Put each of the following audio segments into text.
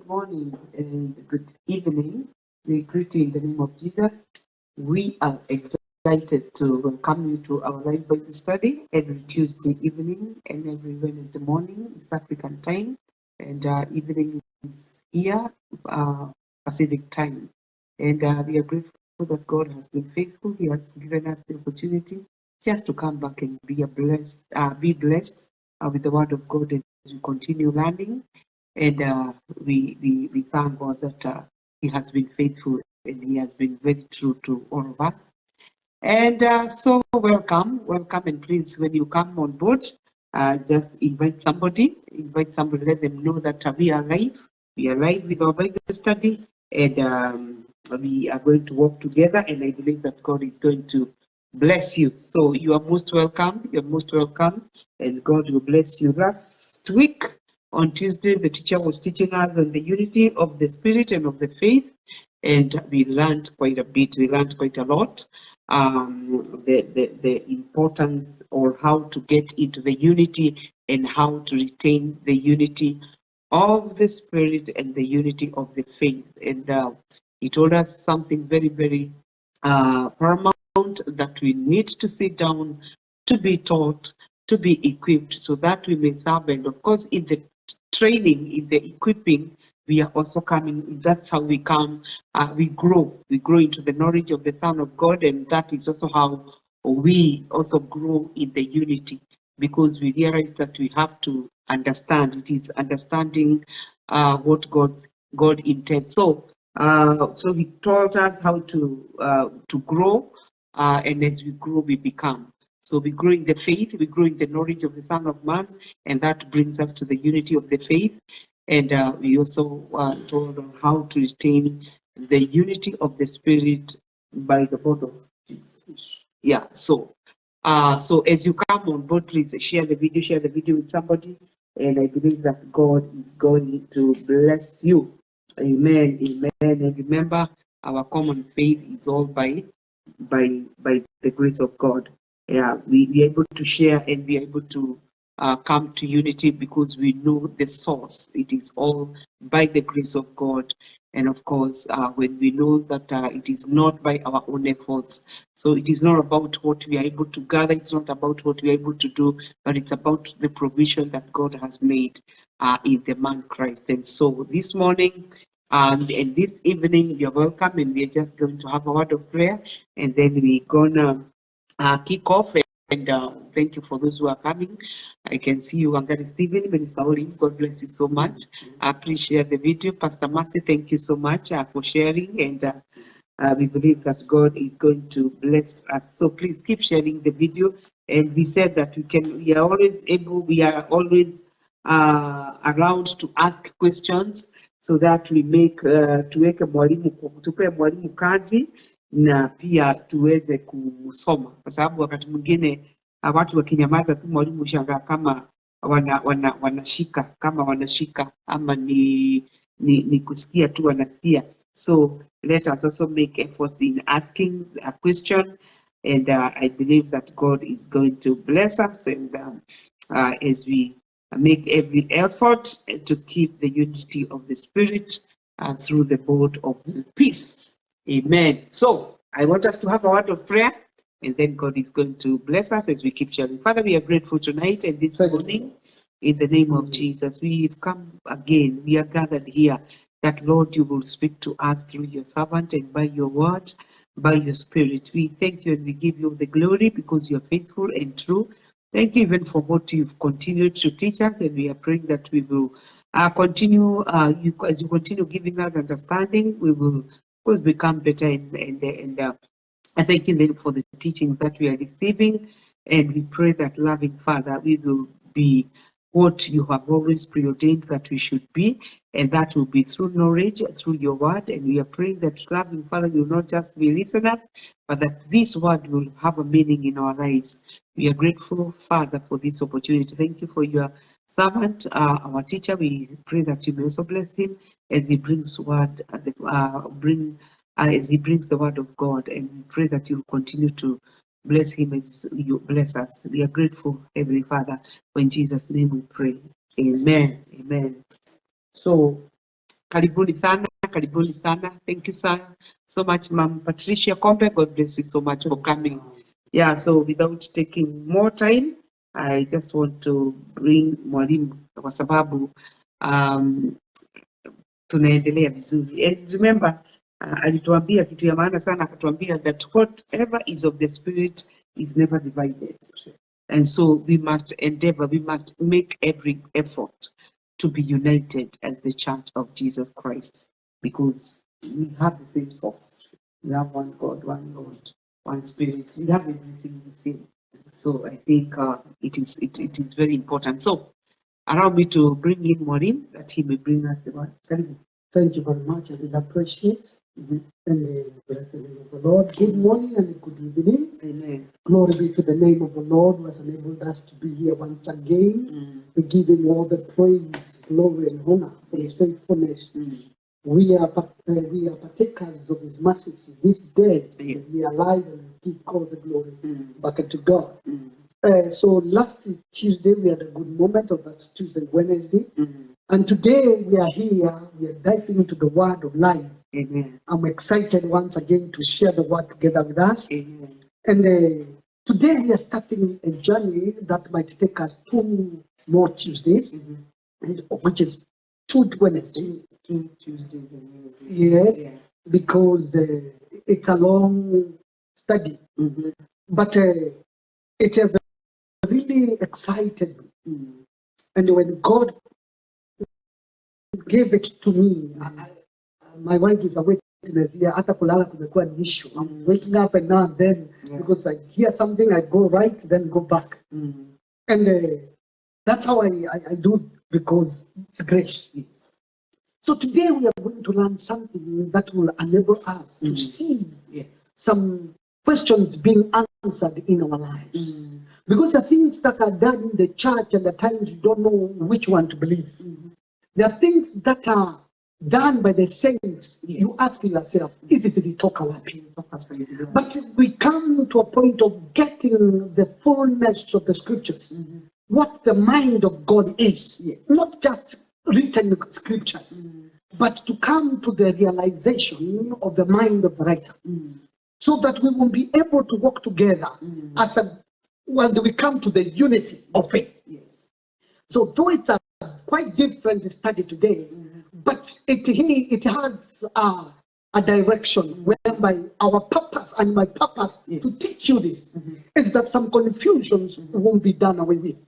morning and good evening. We greet you in the name of Jesus. We are excited to welcome you to our live Bible study every Tuesday evening and every Wednesday morning, East African time, and evening is here, Pacific time. And we are grateful that God has been faithful. He has given us the opportunity just to come back and be blessed with the Word of God as we continue learning. And we thank God that He has been faithful and He has been very true to all of us. And so welcome, and please, when you come on board, just invite somebody, let them know that we are live. We are live with our Bible study, and we are going to work together, and I believe that God is going to bless you. So you are most welcome, and God will bless you. Last week, on Tuesday, the teacher was teaching us on the unity of the Spirit and of the faith, and we learned quite a bit. We learned quite a lot. The importance or how to get into the unity and how to retain the unity of the Spirit and the unity of the faith. And he told us something very, very paramount, that we need to sit down, to be taught, to be equipped so that we may serve. And of course, in the training, in the equipping, we are also coming. That's how we come. We grow into the knowledge of the Son of God, and that is also how we also grow in the unity, because we realize that we have to understand. It is understanding what God intends. So he taught us how to grow, and as we grow, we become. So we grow in the faith, we grow in the knowledge of the Son of Man, and that brings us to the unity of the faith. And we also told on how to retain the unity of the Spirit by the body of Jesus. Yeah, so as you come on board, please share the video with somebody, and I believe that God is going to bless you. Amen, amen. And remember, our common faith is all by the grace of God. Yeah, we are able to share and we are able to come to unity because we know the source. It is all by the grace of God. And of course, when we know that it is not by our own efforts, so it is not about what we are able to gather, it's not about what we are able to do, but it's about the provision that God has made in the man Christ. And so this morning, and this evening, you're welcome, and we're just going to have a word of prayer, and then we're gonna kick off. And thank you for those who are coming. I can see you, Angari Stephen, Minister Olim. God bless you so much. I appreciate the video. Pastor Mercy, thank you so much for sharing. And we believe that God is going to bless us. So please keep sharing the video. And we said that we are always around to ask questions, so that we make tupe mwalimu kazi na pia tuweze kusoma, kwa sababu wakati mwingine watu wakinyamaza tu, mwalimu shangaa kama wanashika ama ni kusikia tu wanasikia. So let us also make effort in asking a question, and I believe that God is going to bless us, and as we make every effort to keep the unity of the Spirit through the board of peace. Amen. So I want us to have a word of prayer, and then God is going to bless us as we keep sharing. Father, we are grateful tonight and this morning. In the name of Jesus, we've come again. We are gathered here that, Lord, you will speak to us through your servant and by your word, by your Spirit. We thank you and we give you the glory because you're faithful and true. Thank you even for what you've continued to teach us, and we are praying that we will continue, as you continue giving us understanding, we will, of course, become better. And I thank you for the teachings that we are receiving, and we pray that, loving Father, we will be what you have always preordained that we should be, and that will be through knowledge, through your word. And we are praying that, loving Father, we will not just be listeners, but that this word will have a meaning in our lives. We are grateful, Father, for this opportunity. Thank you for your servant, our teacher. We pray that you may also bless him as he brings word, as he brings the word of God, and we pray that you continue to bless him as you bless us. We are grateful, Heavenly Father. In Jesus' name we pray. Amen. Amen. So Karibuni sana, karibuni sana. Thank you so much, Ma'am Patricia Kombe. God bless you so much for coming. Yeah, so without taking more time, I just want to bring mwalimu kwa sababu tunaendelea vizuri. And remember, alituambia kitu ya maana sana, akatuambia that whatever is of the spirit is never divided. And so we must endeavor, we must make every effort to be united as the Church of Jesus Christ, because we have the same source. We have one God, one Lord, one Spirit. We have everything the same. So I think it is very important. So allow me to bring in Maureen that he may bring us the word. Thank you very much. I really appreciate and bless the name of the Lord. Good morning and good evening. Amen. Glory be to the name of the Lord who has enabled us to be here once again. We give him all the praise, glory, and honor for his faithfulness. We are partakers of his mercies this day. Yes. We are alive and we give all the glory back to God. So last Tuesday we had a good moment of that Tuesday, Wednesday. And today we are here, we are diving into the word of life. Amen. I'm excited once again to share the word together with us. Amen. And today we are starting a journey that might take us 2 more Tuesdays, and which is 2 Wednesdays. 2 Tuesdays and Wednesdays. Yes, because it's a long study. But it has really excited me. And when God gave it to me, my wife is a witness here. Hata kulala kumekuwa ni issue. I'm waking up and now and then because I hear something, I go right, then go back. And that's how I do, because it's grace. So today we are going to learn something that will enable us to see some questions being answered in our lives. Because the things that are done in the church and at times you don't know which one to believe. There are things that are done by the saints. You ask yourself, is it the talk But we come to a point of getting the fullness of the scriptures. What the mind of God is. Not just written scriptures, but to come to the realization of the mind of the writer. So that we will be able to work together as when we come to the unity of faith. So though it's a quite different study today, but it has a direction whereby our purpose and my purpose to teach you this is that some confusions won't be done away with.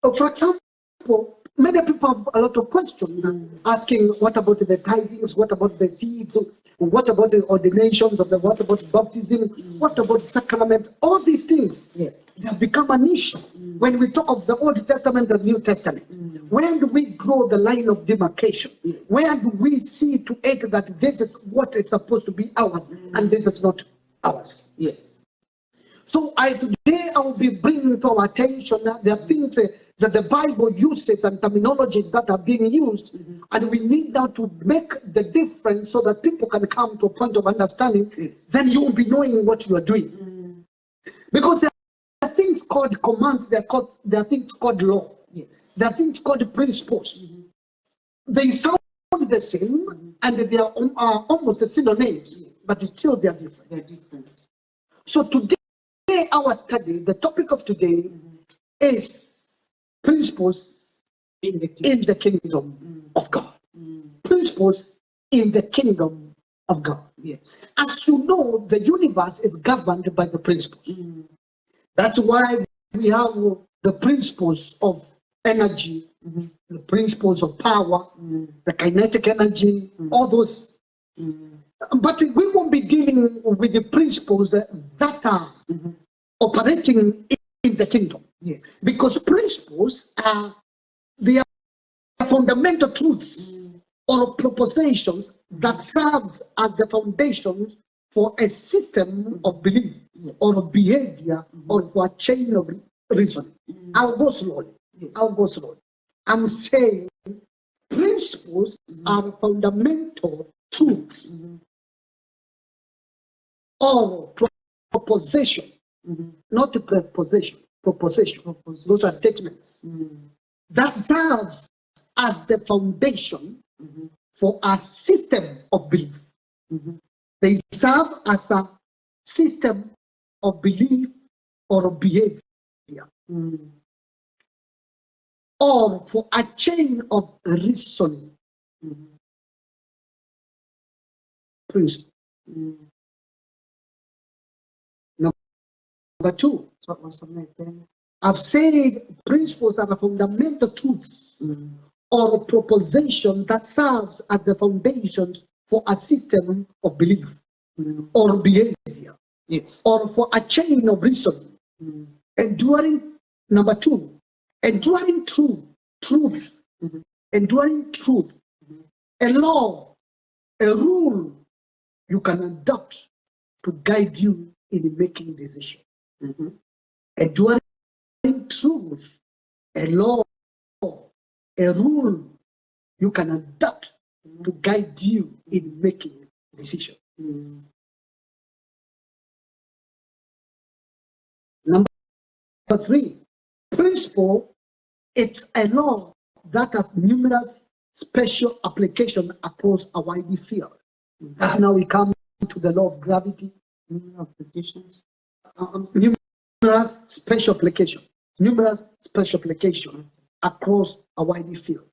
So for example, many people have a lot of questions asking, what about the tithings? What about the seeds? What about the ordinations of what about baptism? What about sacraments? All these things, they have become an issue when we talk of the Old Testament and New Testament. Where do we draw the line of demarcation? Where do we see to it that this is what is supposed to be ours and this is not ours? So today I will be bringing to our attention that there are things that the Bible uses and terminologies that are being used, and we need now to make the difference so that people can come to a point of understanding. Then you will be knowing what you are doing. Because there are things called commands, there are things called law. There are things called principles. They sound the same and they are almost the synonyms, but still they are different. So today, our study, the topic of today is principles in the kingdom of God. Principles in the kingdom of God. As you know, the universe is governed by the principles. That's why we have the principles of energy, the principles of power, the kinetic energy, all those. But we won't be dealing with the principles that are operating in the kingdom. Because principles are fundamental truths or propositions that serves as the foundations for a system of belief or of behavior or for a chain of reasoning. I'll go slowly. I'm saying principles are fundamental truths or proposition, not a preposition. Those are statements that serves as the foundation for a system of belief. They serve as a system of belief or behavior, or for a chain of reasoning. Principle. Number two, I've said principles are the fundamental truths or proposition that serves as the foundations for a system of belief or behavior, or for a chain of reasoning. Enduring, number two, enduring truth, enduring truth, a law, a rule you can adopt to guide you in making decisions. Enduring truth, a law, a rule you can adopt to guide you in making decisions. Number three, principle, it's a law that has numerous special applications across a wide field. That's now we come to the law of gravity. Applications. Numerous special applications. Numerous special applications across a wide field.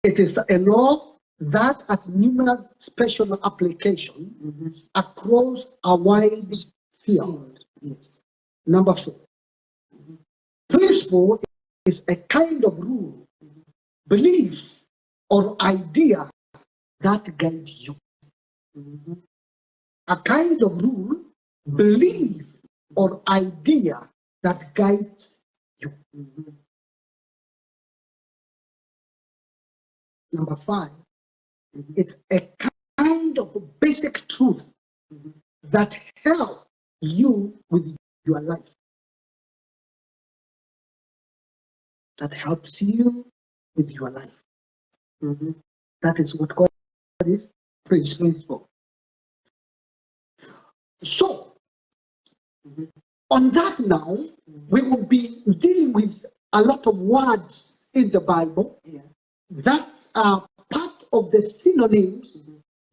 It is a law that has numerous special applications across a wide field. Number four, principle is a kind of rule, belief, or idea that guides you. A kind of rule, belief, or idea that guides you. Number five, it's a kind of basic truth that helps you with your life. That helps you with your life. That is what God is principle. So, on that now, we will be dealing with a lot of words in the Bible that are part of the synonyms,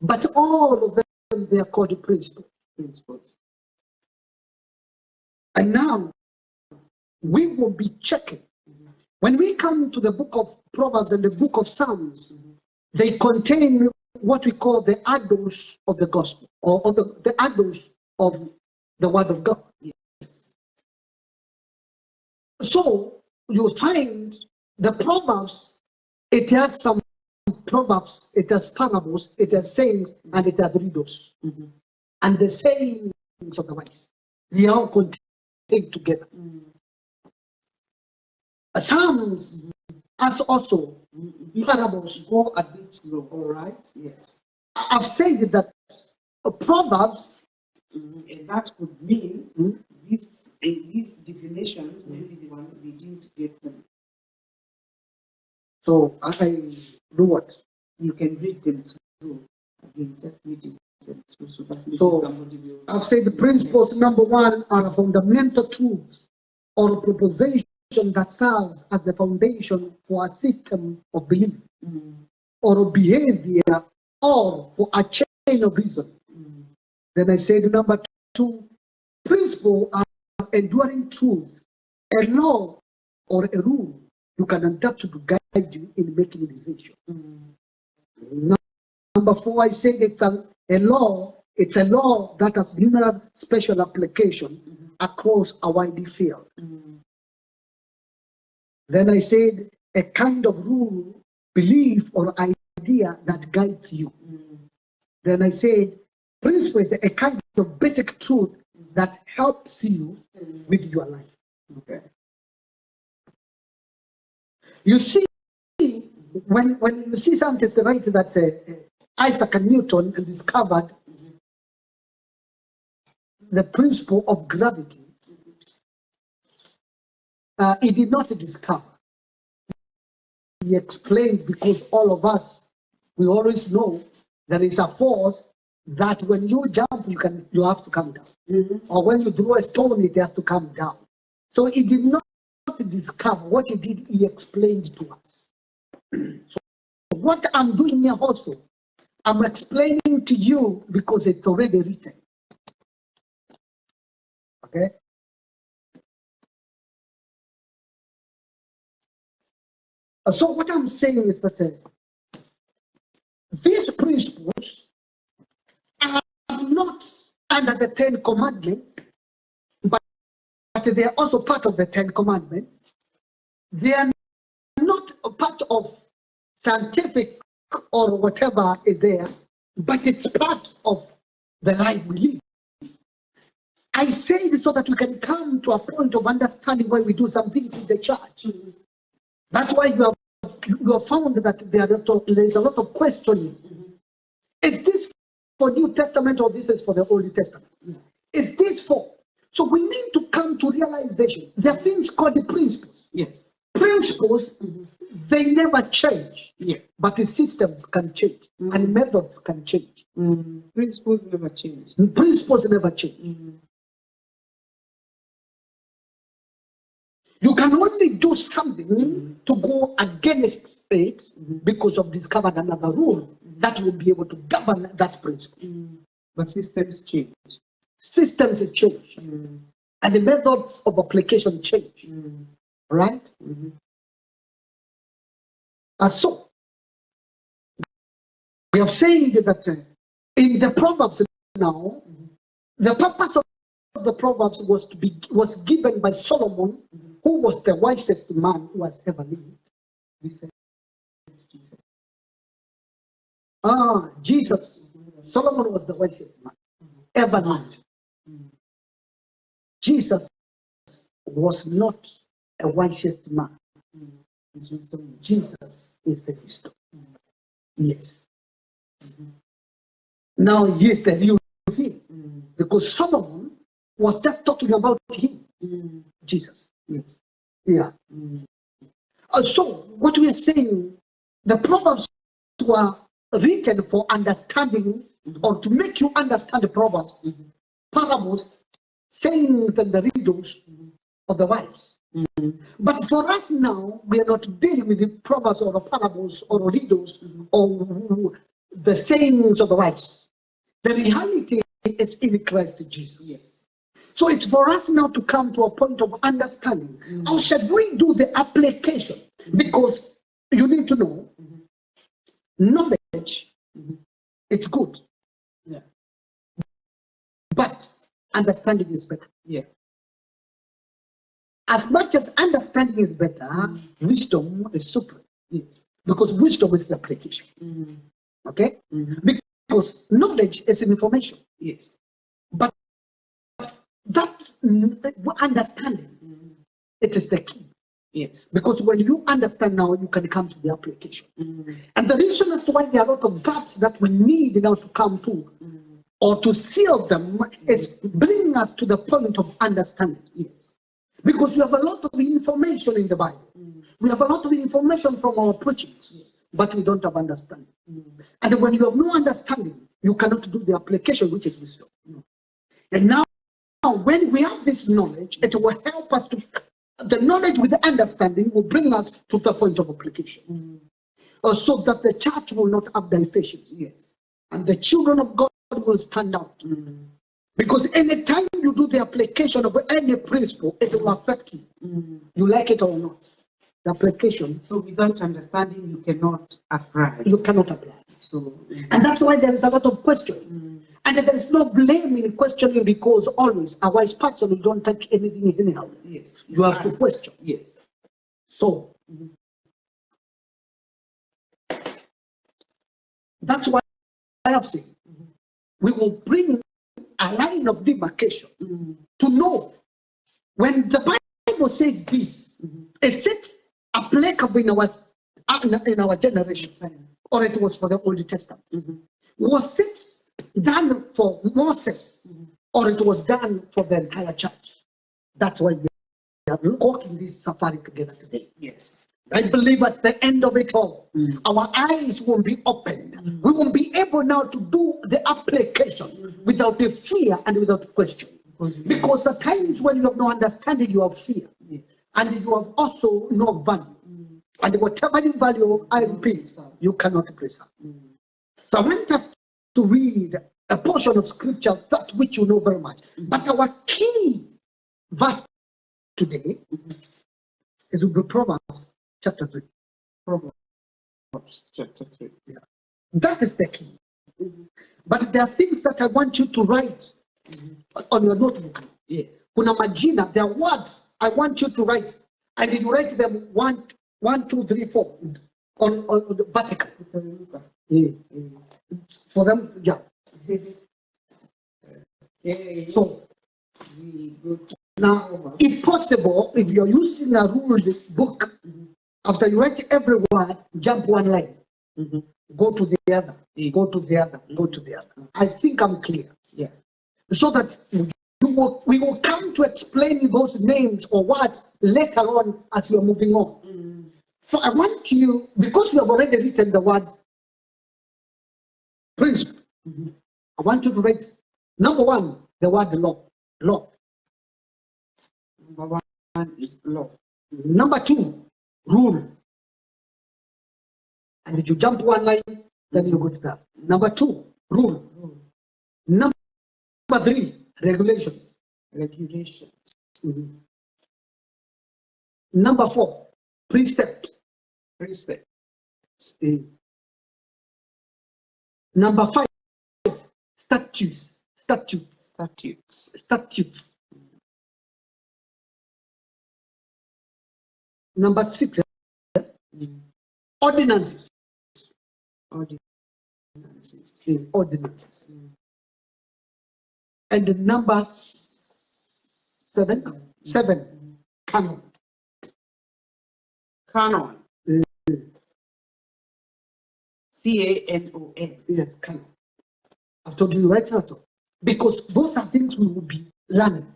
but all of them, they are called principles. And now, we will be checking. When we come to the book of Proverbs and the book of Psalms, they contain what we call the adults of the gospel, or the adults of the word of God. So you find the Proverbs, it has some proverbs, it has parables, it has sayings, and it has riddles. And the sayings of the wise, they are all contained together. Psalms has also parables. Go a bit slow. All right. Yes. I've said that Proverbs, and that could mean these definitions, maybe the one we didn't get them. so I do what? You can read them through. Again, just reading them through so that maybe So, somebody will. I've said the principles, number one, are fundamental truths or proposition that serves as the foundation for a system of belief or behavior or for a chain of reason. Then I said number two, principles are enduring truth, a law or a rule you can adapt to guide you in making a decision. Number four, I said it's a law. It's a law that has numerous special application across a wide field. Then I said a kind of rule, belief, or idea that guides you. Then I said principle is a kind of basic truth that helps you with your life. Okay. You see, when you see scientists write that Isaac Newton discovered the principle of gravity, he did not discover. He explained, because all of us, we always know there is a force that when you jump, you have to come down. Or when you throw a stone, it has to come down. So he did not discover. What he did, he explained to us. So what I'm doing here also, I'm explaining to you because it's already written. Okay? So what I'm saying is that these principles are not under the 10 Commandments, but they are also part of the 10 Commandments. They are not a part of scientific or whatever is there, but it's part of the life we live. I say this so that we can come to a point of understanding why we do some things in the church. That's why you have found that there is a lot of questioning. Is this for New Testament or this is for the Old Testament? Is this for? So we need to come to realization. There are things called the principles. Yes. Principles, they never change. Yeah. But the systems can change and methods can change. Principles never change. Principles never change. You can only do something to go against it because of discovered another rule that will be able to govern that principle. But systems change. Systems change. And the methods of application change. Right? So, we have said that in the Proverbs now, the purpose of the Proverbs was given by Solomon, who was the wisest man who has ever lived. Jesus. Solomon was the wisest man ever lived. Jesus was not a wisest man. Jesus is the wisdom. Yes. Now he is the real thing. Because Solomon was just talking about him. Jesus. Yes. Yeah. So what we are saying, the Proverbs were written for understanding or to make you understand the Proverbs, parables, sayings and the riddles of the wise. But for us now, we are not dealing with the Proverbs or the parables or riddles or the sayings of the wise. The reality is in Christ Jesus. Yes. So it's for us now to come to a point of understanding. How should we do the application? Because you need to know, knowledge, it's good. Yeah. But understanding is better. Yeah. As much as understanding is better, wisdom is supreme. Yes. Because wisdom is the application. Okay? Because knowledge is information. Yes. But that's understanding. It is the key. Yes. Because when you understand now, you can come to the application. And the reason as to why there are a lot of gaps that we need now to come to or to seal them is bringing us to the point of understanding. Yes. Because we have a lot of information in the Bible. We have a lot of information from our preachings, but we don't have understanding. And when you have no understanding, you cannot do the application, which is wisdom. And now, when we have this knowledge, it will help us to, the knowledge with the understanding will bring us to the point of application. So that the church will not have the deficiencies. Yes. And the children of God will stand out. Because anytime you do the application of any principle, it will affect you. You like it or not. The application. So without understanding, you cannot apply. You cannot apply. So, and that's why there is a lot of questioning. And there is no blame in questioning, because always a wise person, you don't take anything anyhow. Yes. You have to question. Yes. So that's why I have said we will bring a line of demarcation to know when the Bible says this, is it applicable in our generation, or it was for the Old Testament? Was it done for Moses, or it was done for the entire church? That's why we are walking this safari together today. Yes. I believe at the end of it all, our eyes will be opened. We will be able now to do the application without a fear and without question. Because the times when you have no understanding, you have fear. And you have also no value. And whatever you value, I repeat, you cannot preserve. So I want us to read a portion of scripture, that which you know very much. But our key verse today is will be Proverbs chapter 3. Proverbs chapter 3. Yeah. That is the key. But there are things that I want you to write on your notebook. Yes. Kuna majina, there are words I want you to write. And you write them 1, 2, 3, 4 on the vertical. For them, yeah. So, now, if possible, if you're using a ruled book, after you write every word, jump one line. Go to the other, go to the other, go to the other. I think I'm clear. Yeah. So that we will come to explain those names or words later on as we are moving on. So I want you, because you have already written the word principle, I want you to write number 1, the word law. Law. Number 1 is law. Number 2, rule. And if you jump one line, then you go to that. Number 2, rule. Number 3, regulations. Regulations. Number 4, precept. Precept. Number 5, statutes. Statutes. Number 6, ordinances. Ordinances. And number 7, canon. Canon. C-A-N-O-N. Yes, canon. I've told you right now, because those are things we will be learning.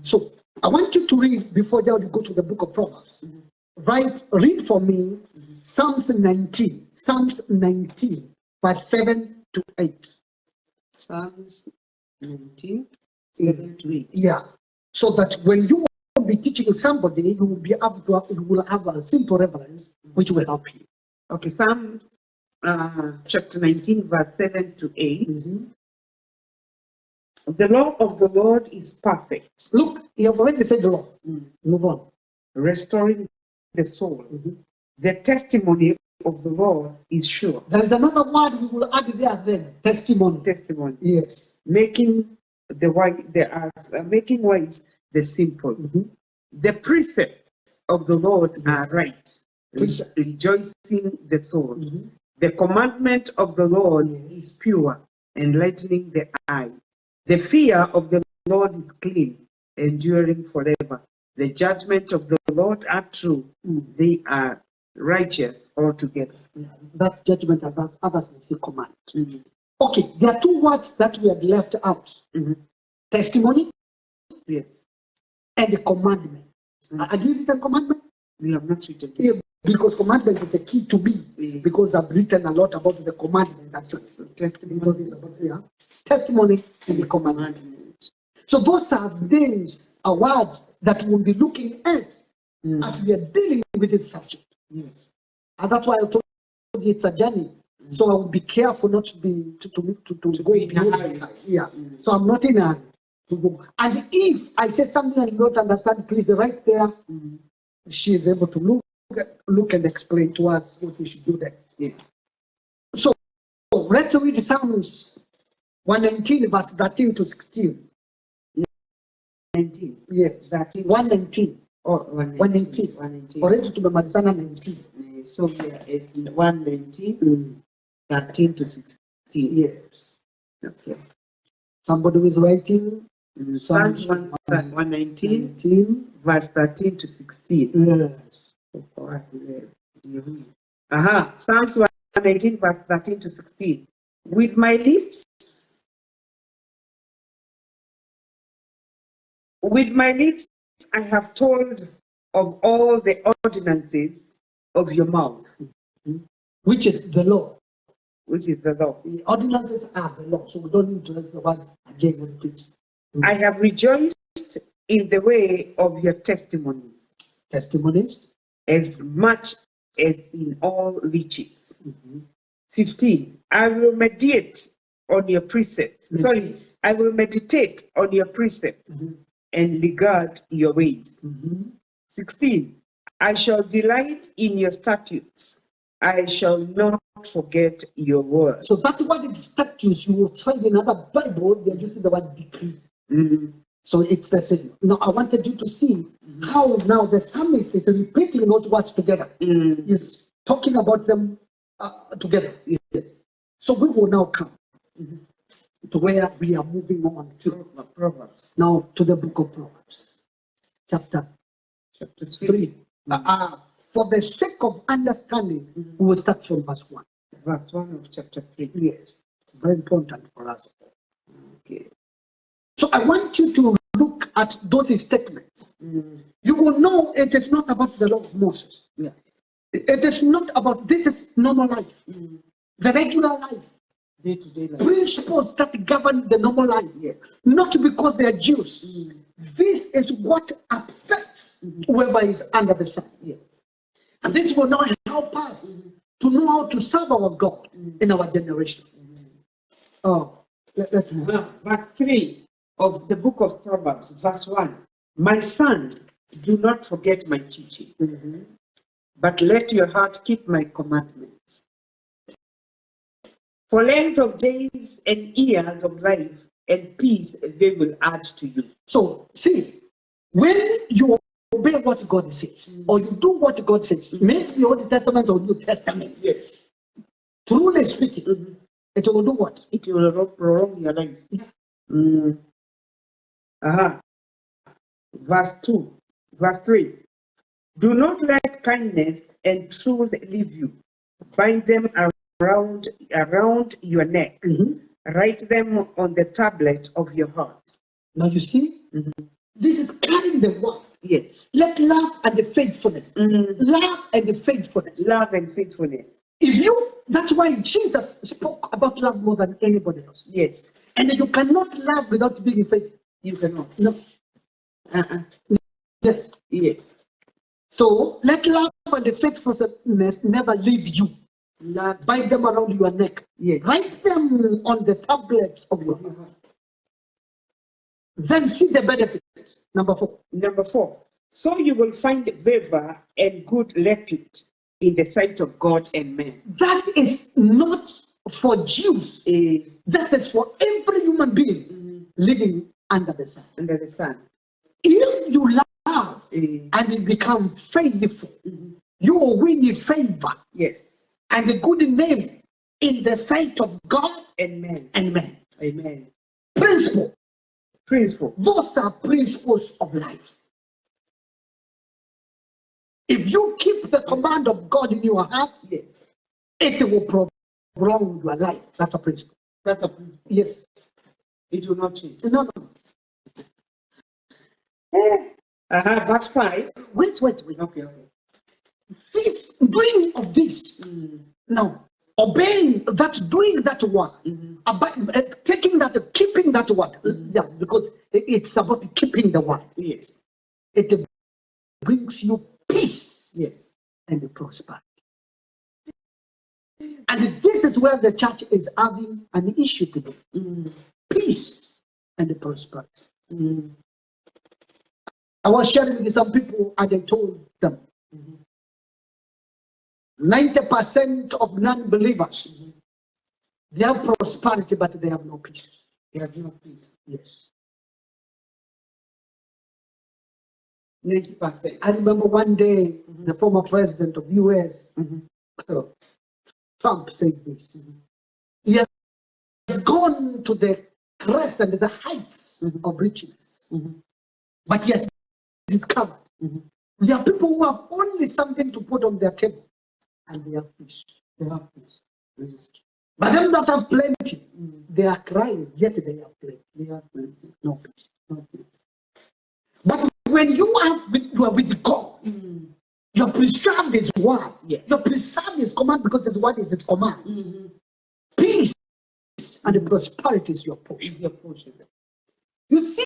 So I want you to read before you go to the book of Proverbs. Read for me Psalms 19. Psalms 19, verse 7 to 8. Psalms 19, 7 to 8. Yeah. So that when you will be teaching somebody, you will be able to you will have a simple reference which will help you. Okay, Psalm chapter 19, verse 7 to 8. The law of the Lord is perfect. Look, you have already said the law. Move on. Restoring the soul. The testimony of the Lord is sure. There is another word we will add there then. Testimony. Testimony. Yes. Making making wise the simple. The precepts of the Lord are right, rejoicing the soul. The commandment of the Lord is pure, enlightening the eye. The fear of the Lord is clean, enduring forever. The judgment of the Lord are true. They are righteous altogether. That judgment and that others will say command. Okay, there are 2 words that we have left out. Testimony. Yes. And the commandment. Are you written commandment? We have not written. Yeah, because commandment is the key to me. Because I've written a lot about the commandment. That's testimony. Testimony and the commandment. So those are names, are words that we'll be looking at as we are dealing with this subject. Yes. And that's why I told you it's a journey. So I will be careful not to be to go in a hurry. Yeah. So I'm not in a hurry to go. And if I say something and you don't understand, please right there. She is able to look and explain to us what we should do next. Yeah. So let's read Psalms 119, verse 13 to 16. 19. Yes. 13. 119. Or 119. 119. Already to the Marisana 19. So we are at 119, 13 to 16. Yes. Okay. Somebody who is writing Psalms 119, verse 13 to 16. Yes. Psalms 119, verse 13 to 16. With my lips, I have told of all the ordinances of your mouth. Which is the law. Which is the law. The ordinances are the law, so we don't need to write the word again and repeat. I have rejoiced in the way of your testimonies. Testimonies. As much as in all riches. 15. I will meditate on your precepts. Sorry, I will meditate on your precepts and regard your ways. 16. I shall delight in your statutes. I shall not forget your word. So that word is statutes. You will find in another Bible, they're using the word decree. So it's the same. Now, I wanted you to see how now the psalmist is repeating those words together. He's talking about them together. Yes. So we will now come to where we are moving on to Proverbs. Now to the book of Proverbs, chapter 3. For the sake of understanding, we will start from verse 1. Verse 1 of chapter 3. Yes. Very important for us. Okay. So I want you to look at those statements. You will know it is not about the law of Moses. It is not about, this is normal life. The regular life. Day-to-day life. Principles that govern the normal life. Not because they are Jews. This is what affects whoever is under the sun. And this will now help us to know how to serve our God in our generation. Let's move. Verse 3 of the book of Proverbs, verse 1. My son, do not forget my teaching, but let your heart keep my commandments. For length of days and years of life and peace they will add to you. So, see, when you obey what God says, or you do what God says, may it be Old Testament or New Testament. Yes. Truly speaking, it will do what? It will prolong your life. Verse 2, verse 3. Do not let kindness and truth leave you. Bind them around your neck. Write them on the tablet of your heart. Now you see, this is carrying the word. Yes. Let love and the faithfulness. Love and the faithfulness. Love and faithfulness. That's why Jesus spoke about love more than anybody else. Yes. And you cannot love without being faithful. You cannot. No. Yes. Yes. So let love and the faithfulness never leave you. Bind them around your neck. Yes. Write them on the tablets of your heart. Then see the benefits. Number 4. Number 4. So you will find favor and good repute in the sight of God and men. That is not for Jews. That is for every human being living under the sun. Under the sun. If you love and you become faithful, you will win favor. Yes. And a good name in the sight of God and men. And men. Amen. Principle. Those are principles of life. If you keep the command of God in your heart, it will prolong your life. That's a principle. Yes. It will not change. No. Verse 5. Wait. Okay. This doing of this. Now, obeying that, doing that word, taking that, keeping that word. Because it's about keeping the word. Yes. It brings you peace. Yes. And prosperity. And this is where the church is having an issue today. Peace and prosperity. I was sharing with some people and I told them 90% of non-believers, they have prosperity, but they have no peace. They have no peace. Yes. 90%. I remember one day, the former president of US, Trump, said this. He has gone to the crest and the heights of richness. But he has discovered there are people who have only something to put on their table. And they have peace. They have peace. But them that have plenty, they are crying, yet they have plenty. They have plenty. No peace. No peace. But when you are with God, you are preserved His word. Yes. You are preserved His command because His word is His command. Peace and prosperity is your portion. You see,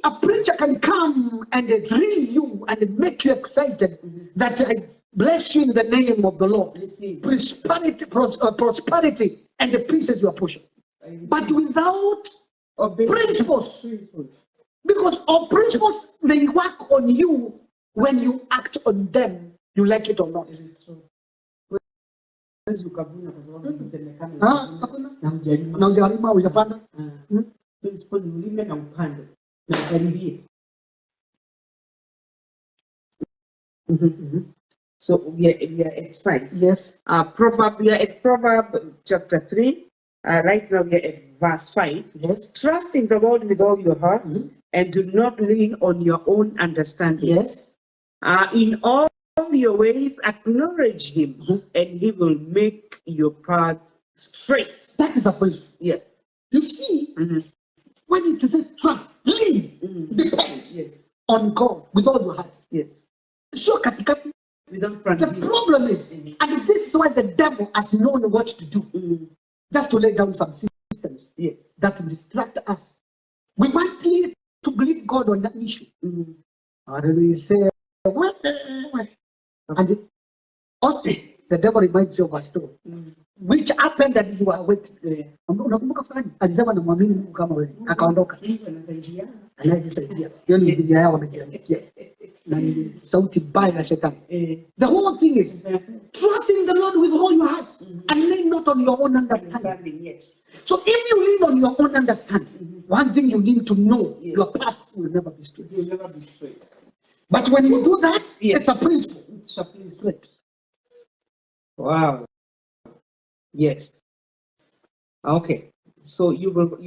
a preacher can come and drill you and make you excited that bless you in the name of the Lord. Receive. Prosperity and the peace is your portion. But without principles, because our principles may work on you when you act on them, you like it or not. It is true. Na ujalima ujapanda. So we are at 5. Yes. We are at Proverbs chapter 3. Right now we are at verse 5. Yes. Trust in the Lord with all your heart and do not lean on your own understanding. Yes. In all your ways acknowledge him and he will make your paths straight. That is a principle. Yes. You see, when it says trust, lean, depend on God with all your heart. Yes. So katikati, Without the problem is, and this is why the devil has known what to do, just to lay down some systems that will distract us. We want to believe God on that issue. And we say, and also the devil reminds you of a story, which happened that you are waiting. Unakumbuka fulani alisema na muamini Mungu kama wewe akaondoka. Anayejisaidia. Hiyo ni bidii yao wamejiandikia. Na ni sauti mbaya ya shetani. The whole thing is trust in the Lord with all your heart and lean not on your own understanding. Yes. So if you lean on your own understanding, one thing you need to know, your paths will never be straight. You'll never be straight. But when you do that, it's a principle. It's a principle. Wow. Yes. Okay. So you will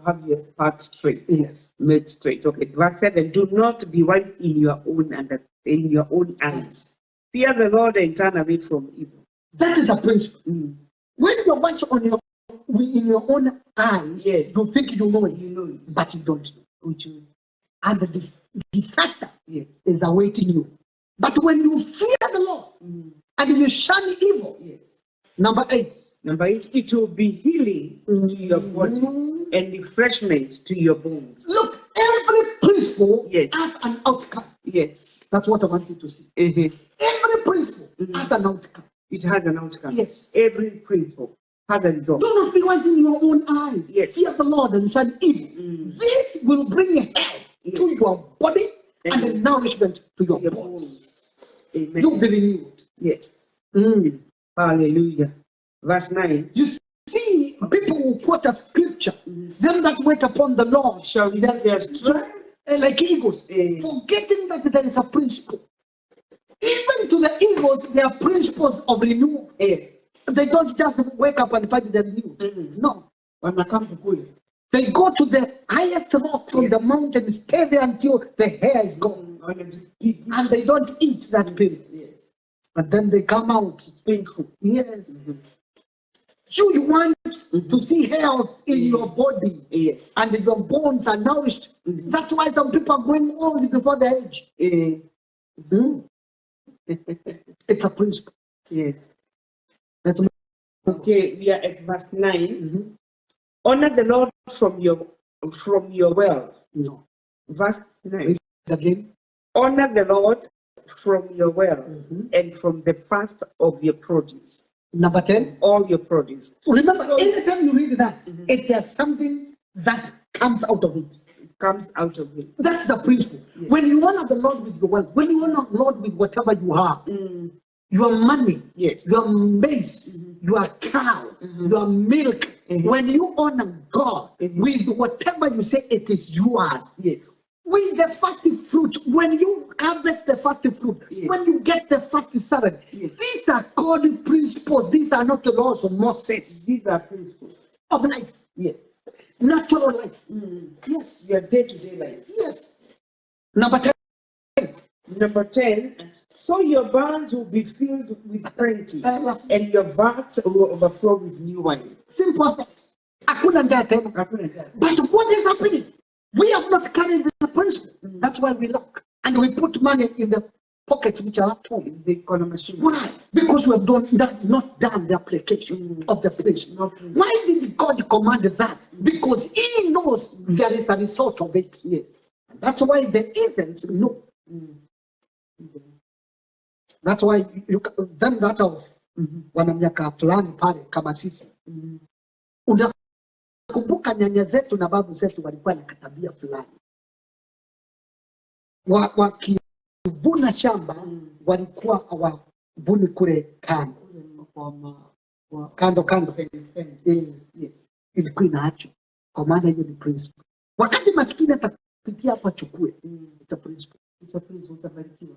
have your path straight. Yes. Made straight. Okay. Verse 7. Do not be wise in your own eyes. Fear the Lord and turn away from evil. That is a principle. When you're wise in your own eyes, you think you know it, but you don't know. And the disaster is awaiting you. But when you fear the Lord and you shun evil, number 8, it will be healing to your body and refreshment to your bones. Look, every principle has an outcome. Yes. That's what I want you to see. Every principle has an outcome. It has an outcome. Yes. Every principle has a result. Do not be wise in your own eyes. Yes. Fear the Lord and shun evil. This will bring health to your body and the nourishment to your bones. Amen. You believe it. Yes. Hallelujah. Verse 9. You see, people who quote a scripture, them that wait upon the Lord shall be their strength like eagles, forgetting that there is a principle. Even to the eagles, there are principles of renewal. Yes. They don't just wake up and find them new. No. When I come to cool, they go to the highest rocks on the mountain, stay there until the hair is gone. And they don't eat that period. Yes. But then they come out. It's painful. Yes. You want to see health in your body and your bones are nourished. That's why some people are going old before their age. It's a principle. Yes. That's okay, we are at verse 9. Honor the Lord from your wealth. No. Verse 9. Again. Honor the Lord from your wealth and from the first of your produce. Number 10. All your produce. Remember, anytime you read that, if there's something that comes out of it. Comes out of it. That's the principle. Yes. When you honor the Lord with your wealth, when you honor the Lord with whatever you have, your money, your maize, your cow, your milk, when you honor God with whatever you say it is yours, with the first fruit, when you harvest the first fruit, when you get the first salad, these are called principles. These are not the laws of Moses. These are principles of life. Yes. Natural life. Yes. Your day-to-day life. Yes. Number 10. Number 10. So your barns will be filled with plenty, and your vats will overflow with new wine. Simple fact. But what is happening? We have not carried the principle. That's why we lack. And we put money in the pockets which are at home. The economy. Why? Because we have not done the application of the principle. Why did God command that? Because He knows there is a result of it. Yes. That's why the heathens know. That's why then that of wana miaka fulani pale kama sisi. Unakumbuka nyanya zetu na babu zetu walikuwa na tabia fulani. Wakivuna shamba walikuwa hawavuni kule kando. Kando. Yes. Ilikuwa inaachwa. Kwa maana hiyo ni principle. Wakati maskini atapitia hapa chukue. It's a principle.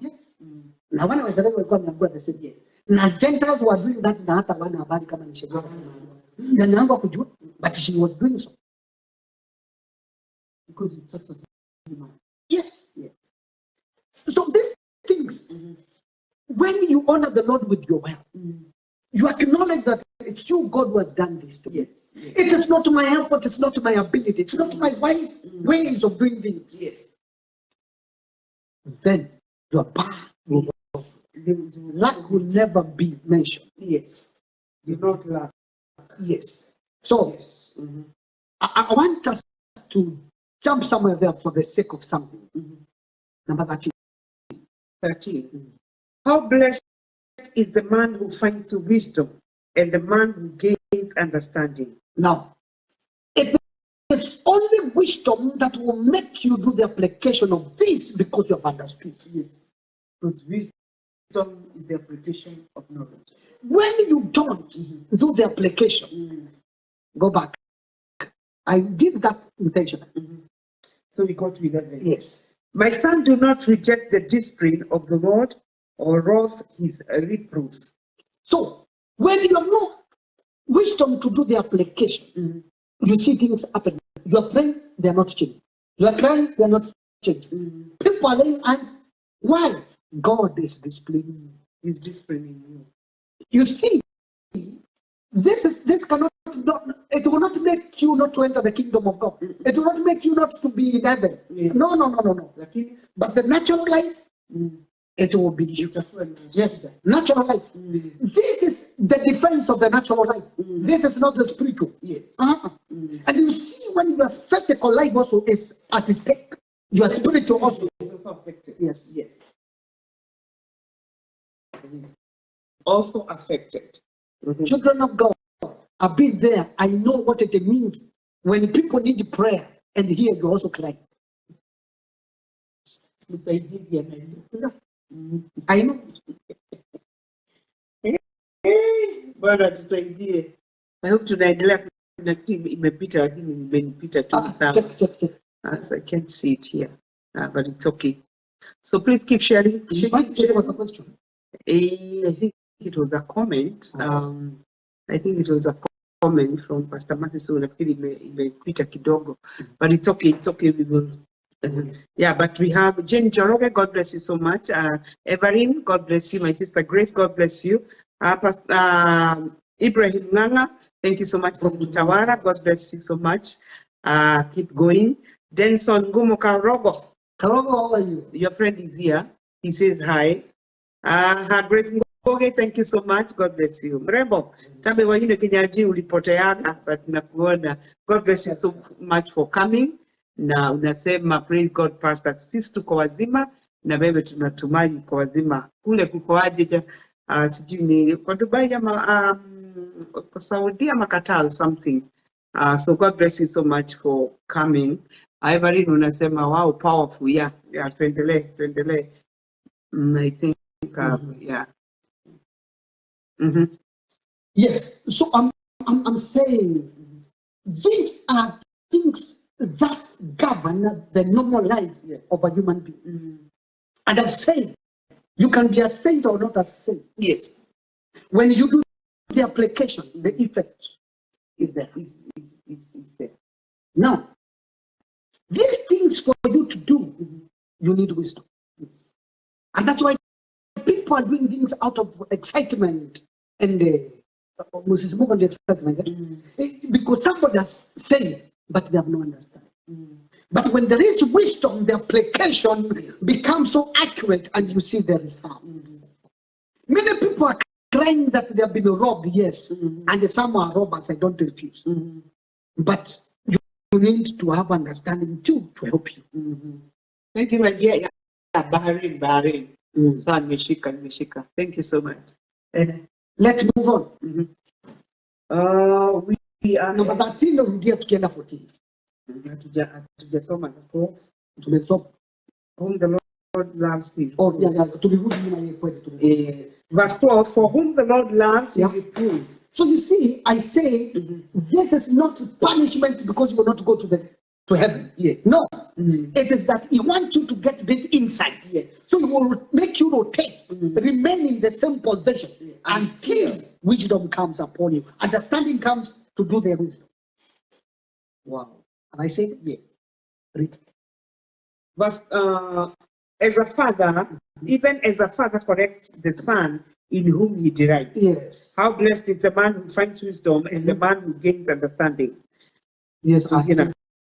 Yes. Na wana wa Israeli walikuwa wameambiwa the same. Yes. Na Gentiles were doing that na hata wana habari kama ni sheria. Na naomba kujua, but she was doing so. Because it's also human. Yes. Yes. So these things, when you honor the Lord with your wealth, you acknowledge that it's you, God, who has done this to me. Yes. It is not my effort, it's not my ability, it's not my wise ways of doing things. Yes. Then your power will lack will never be mentioned. Yes. You not lack. Yes. So yes. I want us to jump somewhere there for the sake of something. Number 13. How blessed is the man who finds wisdom and the man who gains understanding. Now, it is only wisdom that will make you do the application of this because you have understood. Yes. Because wisdom is the application of knowledge. When you don't do the application, go back. I did that intentionally. So we got to 11. Yes. My son, do not reject the discipline of the Lord or wrath his reproof. So, when you have no wisdom to do the application, you see things happen. You are praying, they are not changing. You are crying, they are not changing. People are laying hands. Why? God is disciplining you. He's disciplining you. You see, this cannot, it will not make you not to enter the kingdom of God. It will not make you not to be in heaven. No. But the natural life, it will be you. Yes, natural life. This is the defense of the natural life. This is not the spiritual. Yes. And you see, when your physical life also is at stake, your spiritual also is also affected. Yes. It is also affected. Children of God, I've been there. I know what it means when people need prayer, and here you also cry. I know. Bwana tusaidie. I hope tunaendelea na imepita lakini imenipita tu sana. Check. As I can't see it here. But it's okay. So please keep sharing. It was a question. I think it was a comment. I think it was a comment from Pastor Masiso. Nafikiri imepita kidogo. But it's okay. It's okay. We will. Yeah, but we have Jane Joroge, God bless you so much. Evelyn, God bless you. My sister Grace, God bless you. Pastor Ibrahim Munene, thank you so much for Mutawara. God bless you so much. Keep going. Denson Ngumo Karogo. Karogo, how are you? Your friend is here. He says hi. Grace Ngoge, thank you so much. God bless you. Mrembo, tabe wengine kinyaji ulipoteaga, but nakuona. God bless you so much for coming. Na unasema praise God pastor, sisi tuko wazima na wewe tunatumai kwa wazima. Kule kuko aje sijui ni kwa Dubai ama kwa Saudi ama Qatar something. So God bless you so much for coming. Ivory unasema wow powerful. Yeah, tuendelee. I think yeah. Yes. So I'm saying these are things that govern the normal life of a human being. And I'm saying, you can be a saint or not a saint. Yes. When you do the application, the effect is there. Is there. Now, these things for you to do, you need wisdom. Yes. And that's why people are doing things out of excitement and Moses move on the excitement. Because somebody has said, but they have no understanding. But when there is wisdom, the application becomes so accurate and you see the results. Many people are crying that they have been robbed, yes, and some are robbers, I don't refuse. But you need to have understanding too to help you. Thank you, my dear. Bahrain. Sawa, nimeshika. Thank you so much. Let's move on. We are Number 13 narudia tukienda 14. Hatujasoma Tumesoma. whom the Lord loves him. Oh, yeah, tulirudi nyuma yeye kweli. Verse 12, for whom the Lord loves, he reproves. So you see, I say, this is not punishment because you will not go to heaven. Yes. No. It is that he wants you to get this insight. Yes. So he will make you rotate, remain in the same position until wisdom comes upon you. Understanding comes to do the wisdom. Wow. And I say, yes. Read. Verse, as a father, even as a father corrects the son in whom he delights. Yes. How blessed is the man who finds wisdom and the man who gains understanding. Yes, I think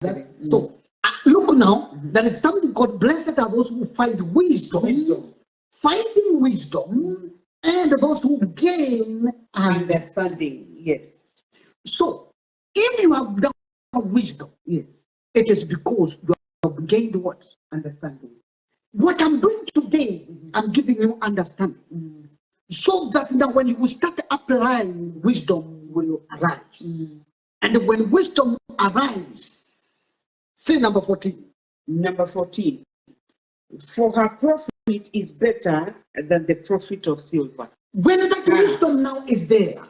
that. So look now, that it's something called blessed are those who find wisdom. Finding wisdom, and those who gain Understanding. Yes. So if you have done wisdom, Yes, it is because you have gained what? understanding. What I'm doing today, I'm giving you understanding. So that now when you start applying, wisdom will arise. And when wisdom arises, say number 14. Number 14. For her profit is better than the profit of silver. When that wisdom now is there,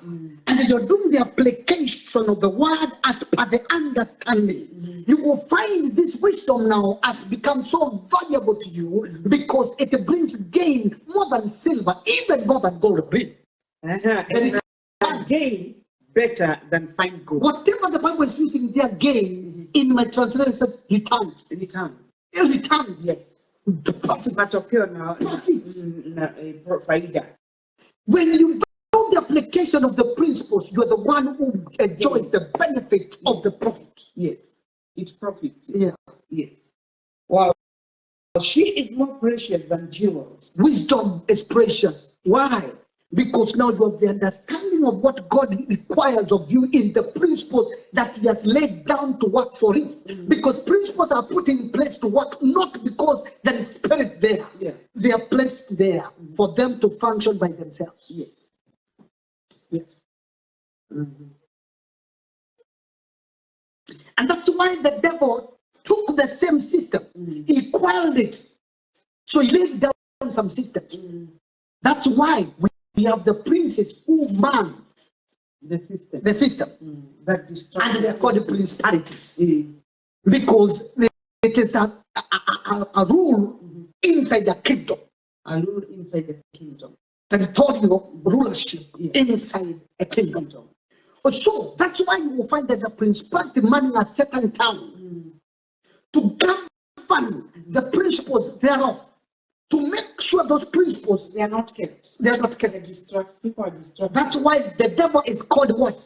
and you're doing the application of the word as per the understanding, you will find this wisdom now has become so valuable to you because it brings gain more than silver, even more than gold brings. Gain better than fine gold. Whatever the Bible is using their gain, in my translation, says returns. Returns. Yes. The profit. Matokeo na faida. When you do the application of the principles, you're the one who enjoys the benefit of the profit. Yes, it profits. Yeah. Yes. Wow. She is more precious than jewels. Wisdom is precious. Why? Because now you have the understanding of what God requires of you in the principles that He has laid down to work for Him. Because principles are put in place to work not because there is spirit there. Yeah. They are placed there for them to function by themselves. Yes. Yes. And that's why the devil took the same system. He quelled it. So he laid down some systems. That's why we have the princes who man The system. That destroys. and they are called the principalities. Because it is a rule inside the kingdom. A rule inside the kingdom. That is taught you rulership inside a kingdom. So that's why you will find there's a principality manning a certain town to govern the principles thereof, to make sure those principles They are not kept. they are not kept. People are distracted. That's why the devil is called what?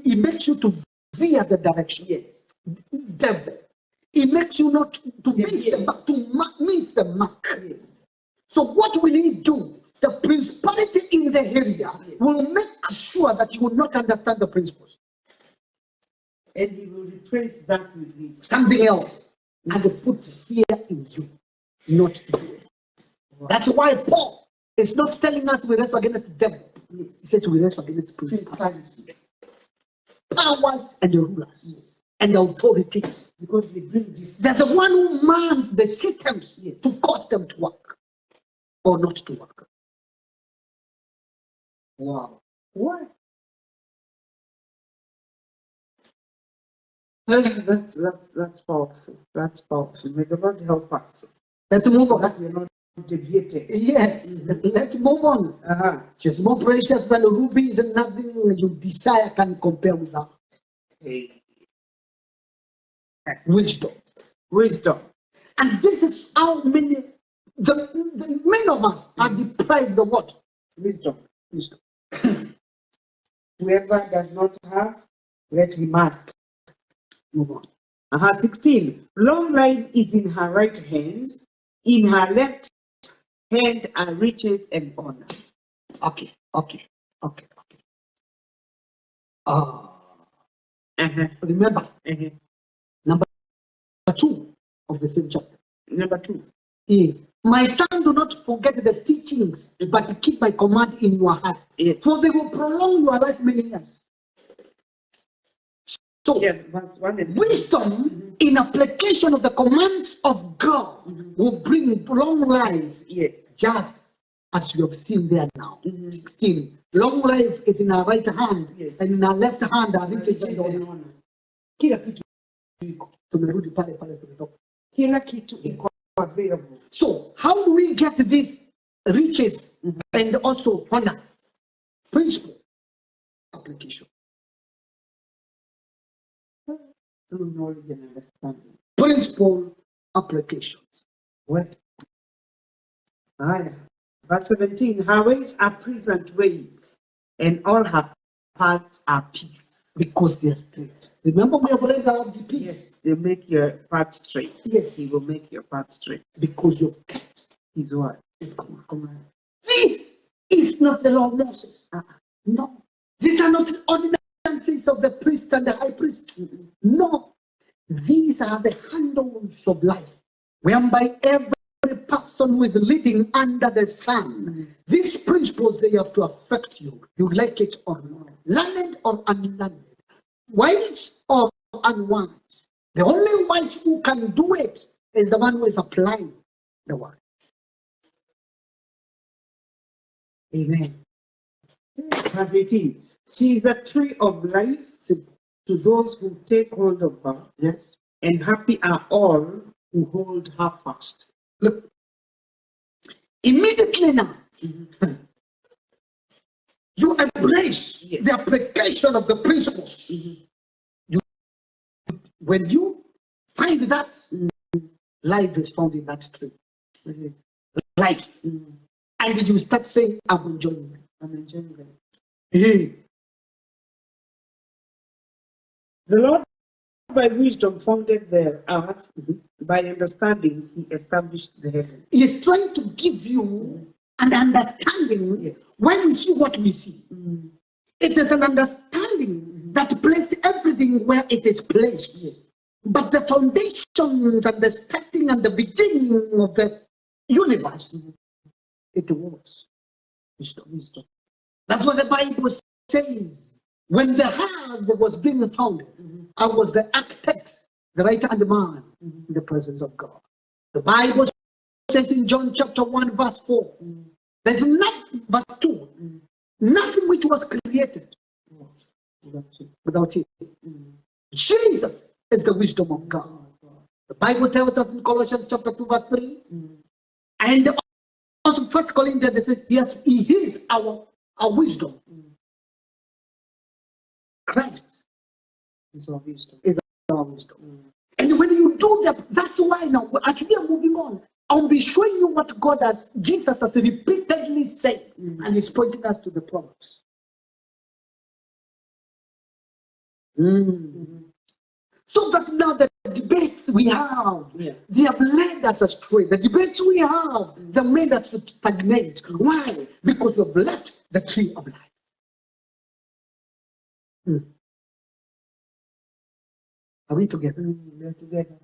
He makes you to veer the direction. Yes. Devil. He makes you not to miss the mark. Yes. So what will he do? The principality in the area will make sure that you will not understand the principles. And he will replace that with this. Something else. And put fear in you, not to do it. Wow. That's why Paul is not telling us we wrestle against the devil. Yes. He says we wrestle against principalities, powers, and the rulers, and the authorities. Because they bring this. They're the one who mans the systems to cause them to work or not to work. Wow. What? That's powerful. That's powerful. May the Lord help us. Let's move on. That we're not deviated. Yes. Let's move on. She's more precious than rubies, and nothing you desire can compare with her. Wisdom. And this is how many many of us are deprived of what? Wisdom. Whoever does not have, let him ask. Move on. 16. Long life is in her right hand, in her left hand are riches and honor. Okay. Remember, number 2 of the same chapter. Number 2. My son, do not forget the teachings, but keep my command in your heart, for they will prolong your life many years. So, verse 1 and wisdom in application of the commands of God will bring long life. Yes. Just as you have seen there now. 16. Long life is in our right hand, and in our left hand are riches and honor. Kila kitu iko. Tumerudi pale pale tumetoka. Kila kitu iko available. So, how do we get these riches and also honor? Principle application. Through knowledge and understanding. Principle applications. What? Verse 17. Her ways are pleasant ways, and all her paths are peace. Because they are straight. Remember, we have read about the peace. Yes, they make your path straight. Yes, He will make your path straight. because you've kept His word. His command. This is not the law of Moses. No. These are not ordinances of the priest and the high priest. No. These are the handles of life, whereby every person who is living under the sun, these principles, they have to affect you. You like it or not. Learned or unlearned. Wise or unwise. The only wise who can do it is the one who is applying the word. Amen. Verse 18. She is a tree of life to those who take hold of her. Yes. And happy are all who hold her fast. Look. Immediately now, you embrace the application of the principles. When you find that, life is found in that tree. Life. And you start saying, I'm enjoying it. I'm enjoying it. Hey. The Lord by wisdom founded the earth. By understanding, he established the heaven. He is trying to give you an understanding when we see what we see. It is an understanding that places everything where it is placed. But the foundations and the starting and the beginning of the universe, it was wisdom. That's what the Bible says. When the hand was being founded, I was the architect, the right-hand man in the presence of God. The Bible says in John chapter 1, verse 4, there's nothing, verse 2, nothing which was created without it. Jesus is the wisdom of God. The Bible tells us in Colossians chapter 2, verse 3, and also 1 Corinthians, it says, yes, he is our wisdom. Christ is our wisdom. And when you do that, that's why now, as we are moving on, I'll be showing you what Jesus has repeatedly said, and he's pointing us to the promise. So that now the debates we have, they have led us astray. The debates we have, they made us stagnate. Why? Because we've left the tree of life. Are we together? We are together.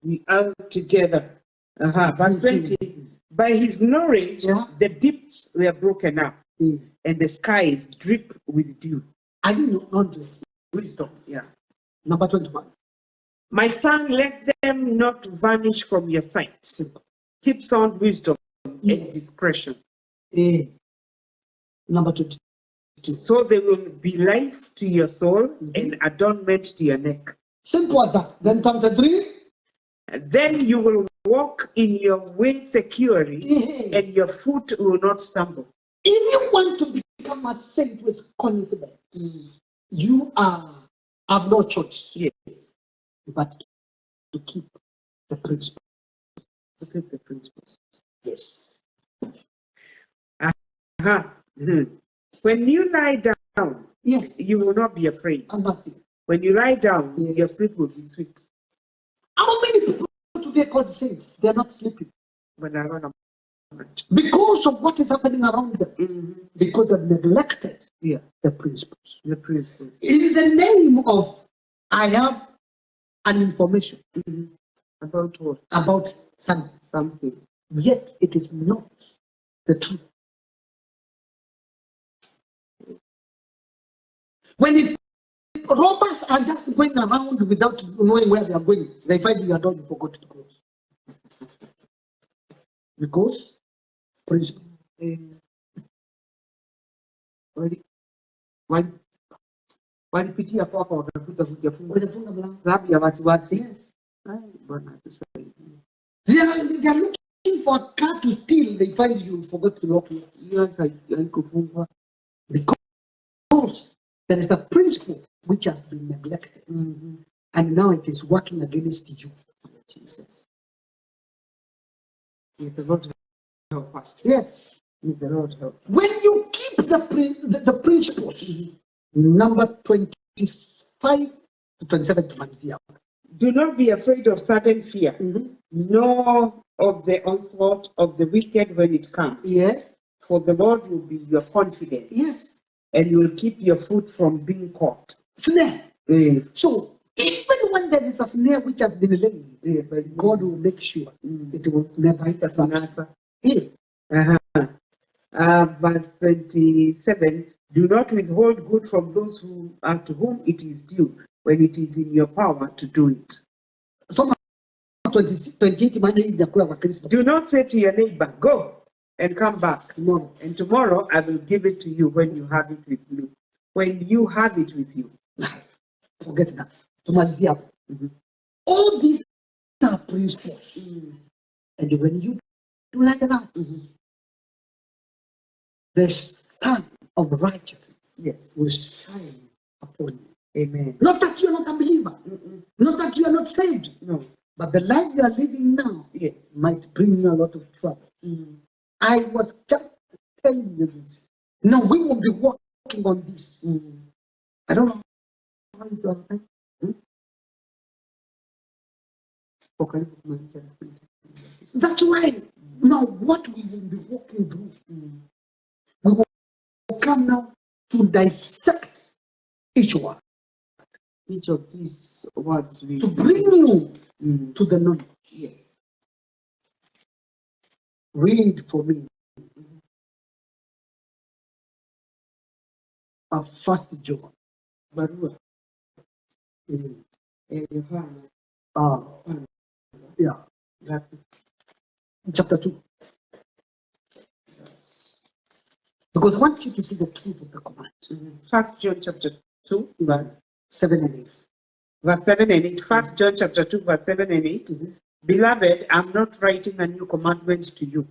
We are together. Verse 20. By his knowledge, the deeps were broken up, and the skies drip with dew. I didn't know wisdom. Number 21. My son, let them not vanish from your sight. Keep sound wisdom and discretion. Number 22. So they will be life to your soul and adornment to your neck. Simple as that. Then 23. Then you will walk in your way securely, and your foot will not stumble. If you want to become a saint with confidence, you have no choice. Yes. But to keep the principles. To keep the principles. Yes. When you lie down, you will not be afraid. Nothing. When you lie down, your sleep will be sweet. How many people today called saints? They are not sleeping. But I run because of what is happening around them. Because they've neglected the principles. The principles. In the name of I have an information. About what? About something. Something. Yet it is not the truth. When robbers are just going around without knowing where they are going, they find you and you forgot to close. Because principle. Walipitia kwako wakakuta hujafunga Hujafunga mlango. sababu ya wasiwasi. Yes. Bwana atusaidie. They are looking for a car to steal. They find you forgot to lock it. Yes, haikufungwa. Because there is a principle which has been neglected, and now it is working against you. Jesus. May the Lord help us. Yes. May the Lord help. When you keep the principle, number 25 to 27 to Matthew. Do not be afraid of sudden fear, nor of the onslaught of the wicked when it comes. Yes. For the Lord will be your confidence. Yes. And you will keep your foot from being caught. Snare. So even when there is a snare which has been laid, God will make sure it will never hit the answer. Verse 27, do not withhold good from those who are to whom it is due when it is in your power to do it. So 28, do not say to your neighbor, go and come back tomorrow, and tomorrow I will give it to you when you have it with me. When you have it with you. Forget that. All these are principles. And when you do like that, the sun of righteousness will shine upon you. Amen. Not that you are not a believer, not that you are not saved, no. But the life you are living now might bring you a lot of trouble. I was just telling you this. Now we will be working on this. I don't know. How is your time? Okay. That's why now what we will be walking through, we will come now to dissect each one. Each of these words to bring you to the knowledge. Yes. Read for me. First John. Barua. Yeah. Chapter 2. Because I want you to see the truth of the command. First John chapter 2, verse 7 and 8. Verse 7 and 8. First John chapter 2, verse 7 and 8. Beloved, I'm not writing a new commandment to you,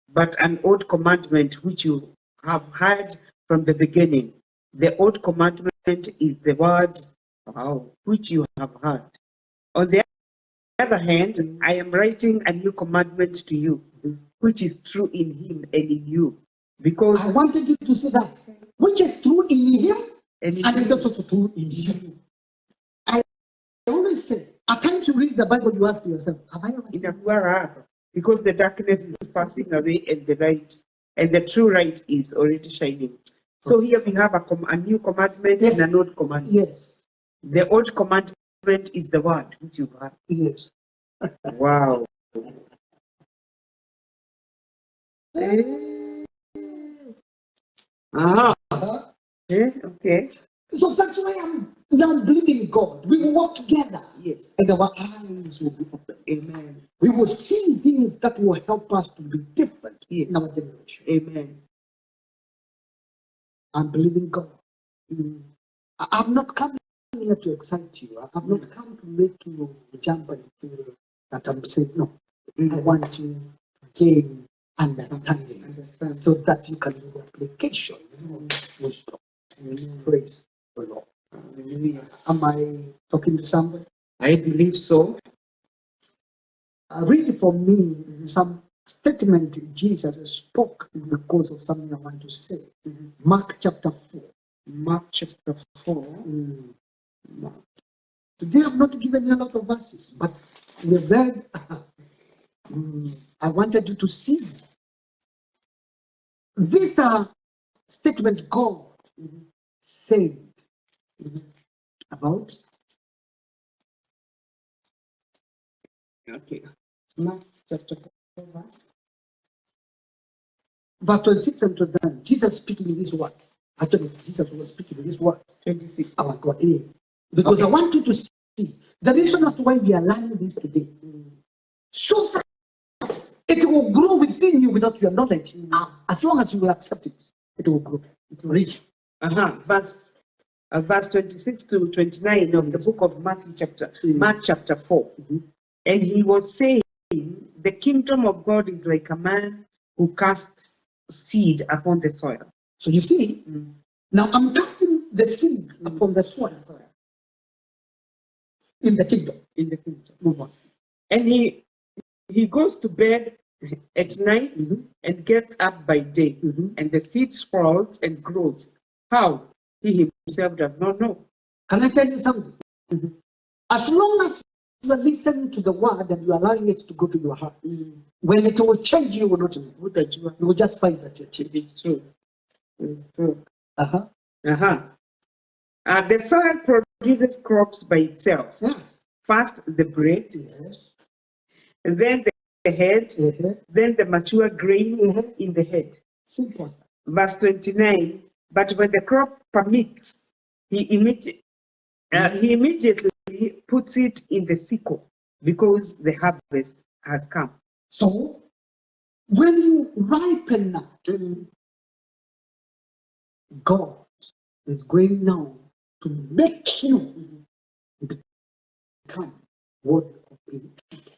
but an old commandment which you have heard from the beginning. The old commandment is the word which you have heard. On the other hand, I am writing a new commandment to you, which is true in him and in you. Because I wanted you to say that, which is true in him and is also true in you. I always say, at times you read the Bible, you ask yourself, have I ever seen? Because the darkness is passing away and the light, and the true light is already shining. So here we have a new commandment and an old commandment. Yes. The old commandment is the word which you've heard. Yes. Wow. Okay. So that's why I'm now believing God. We will work together. Yes. And our eyes will be open. Amen. We will see things that will help us to be different in our generation. Amen. I'm believing God. I'm not coming here to excite you. I'm not come to make you jump and feel that I'm saying no. I want to gain understanding, so that you can do application of wisdom. Praise the Lord. Hallelujah. Am I talking to somebody? I believe so. Read for me some statement Jesus spoke because of something I want to say. Mark chapter 4. Mark chapter 4. Today I've not given you a lot of verses, but we've read. I wanted you to see. These are statements God said about Okay. Mark chapter 4, verse 26 and 29. Jesus speaking in these words. Actually, Jesus was speaking in these words. 26. Because Okay. I want you to see the reason as to why we are learning this today. So fast, it will grow within you without your knowledge. As long as you will accept it, it will grow. It will reach. Verse 26 to 29 of the book of Mark chapter 4. And he was saying, the kingdom of God is like a man who casts seed upon the soil. So you see, now I'm casting the seeds upon the soil in the kingdom. In the kingdom. Move on. And he goes to bed at night and gets up by day, and the seed sprouts and grows. How? He himself does not know. Can I tell you something? As long as you are listening to the word and you are allowing it to go to your heart, when it will change, you will not know that you will just find that you're changed. It's true. It's true. The soil produces crops by itself. Yes. First the bread, Yes. and then the head, then the mature grain in the head. Simple. Verse 29, but when the crop permits, he immediately puts it in the sickle because the harvest has come. So, when you ripen now, God is going now to make you become worthy of being taken.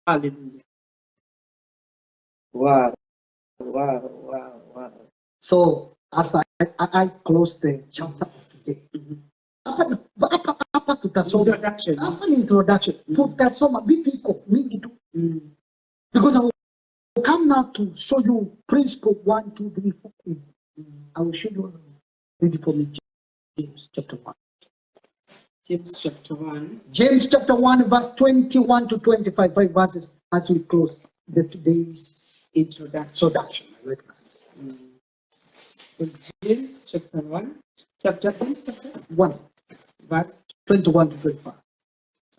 Hallelujah. Wow. Wow. So, as I close the chapter of today, hapa tutasoma hapa ni introduction, tutasoma vitu iko mingi tu, because I will come now to show you principle 1, 2, 3, 4. I will show you. Read it for me, James chapter 1. James chapter 1. James chapter 1, verse 21 to 25, 5 verses as we close the today's introduction. So James chapter 1, chapter 1, verse 21 to 25.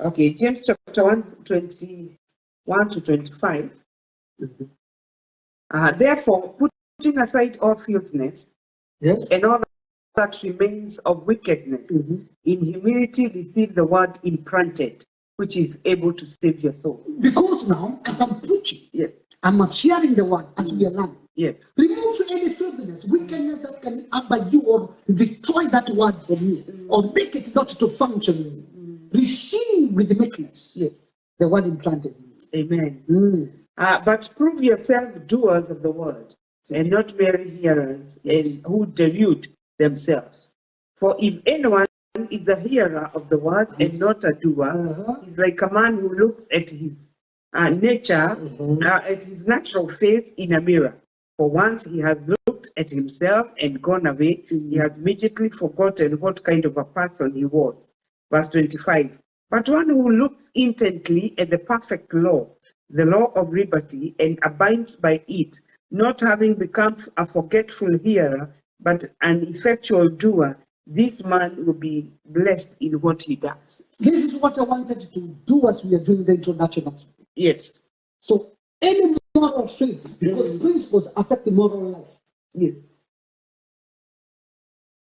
Okay, James chapter 1, 21 to 25. Therefore, putting aside all filthiness, yes, and all that remains of wickedness, in humility receive the word implanted, which is able to save your soul. Because now, as I'm preaching, yes, I'm sharing the word as we are learning. Yes. Remove any filthiness, wickedness that can hamper you or destroy that word from you, or make it not to function in you. Receive with meekness, yes, the word implanted in you. Amen. But prove yourself doers of the word, and not merely hearers, and who delude themselves. For if anyone is a hearer of the word and not a doer, he's like a man who looks at his nature, at his natural face in a mirror. For once he has looked at himself and gone away, he has immediately forgotten what kind of a person he was. Verse 25. But one who looks intently at the perfect law, the law of liberty, and abides by it, not having become a forgetful hearer, but an effectual doer, this man will be blessed in what he does. This is what I wanted to do as we are doing the introduction. Yes. So, any moral faith, because principles affect the moral life. Yes.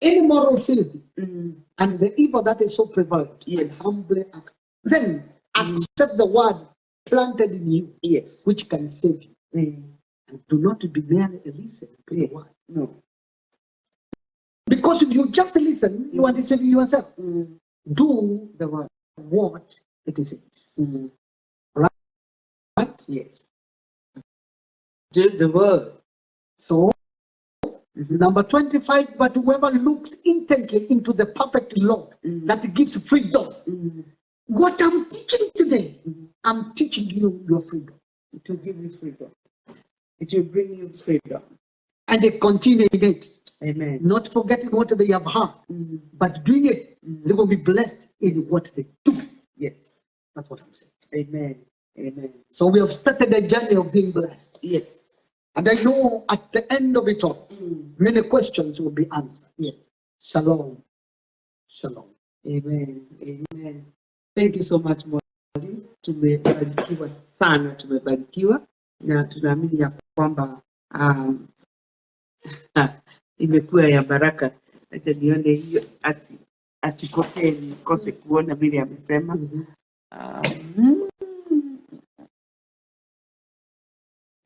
Any moral faith and the evil that is so prevalent, and humbly act. Then accept the word planted in you, yes, which can save you. And do not be merely a listener to the word. No. Because if you just listen, you are deceiving yourself. Do the word what it is. Right? Yes. Do the word. So, number 25, but whoever looks intently into the perfect law that gives freedom. What I'm teaching today, I'm teaching you your freedom. It will give you freedom. It will bring you freedom. And they continue in it. Amen. Not forgetting what they have heard, but doing it, they will be blessed in what they do. Yes. That's what I'm saying. Amen. Amen. So we have started a journey of being blessed. Yes. And I know at the end of it all, many questions will be answered. Yes. Shalom. Shalom. Amen. Amen. Thank you so much, Mwalimu. Tumebarikiwa sana, tumebarikiwa na tunaamini ya kwamba imekuwa ya baraka. Acha nione hiyo atikotee nikose kuona vile amesema.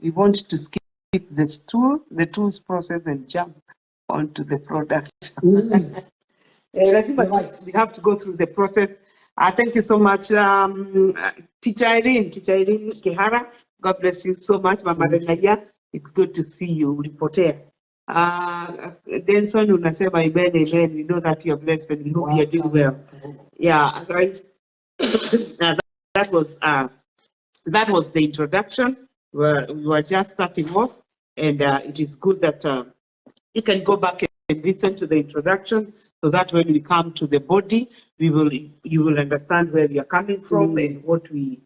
We want to skip the tools process and jump onto the product. We have to go through the process. Thank you so much, Teacher Irene Kihara. God bless you so much, Mama Renaya. It's good to see you. Reporter. Denson unasema amen, amen. We know that you're blessed and we hope you're doing well. Yeah, guys. That was the introduction. We were just starting off, and it is good that you can go back and listen to the introduction, so that when we come to the body, you will understand where we are coming from and what we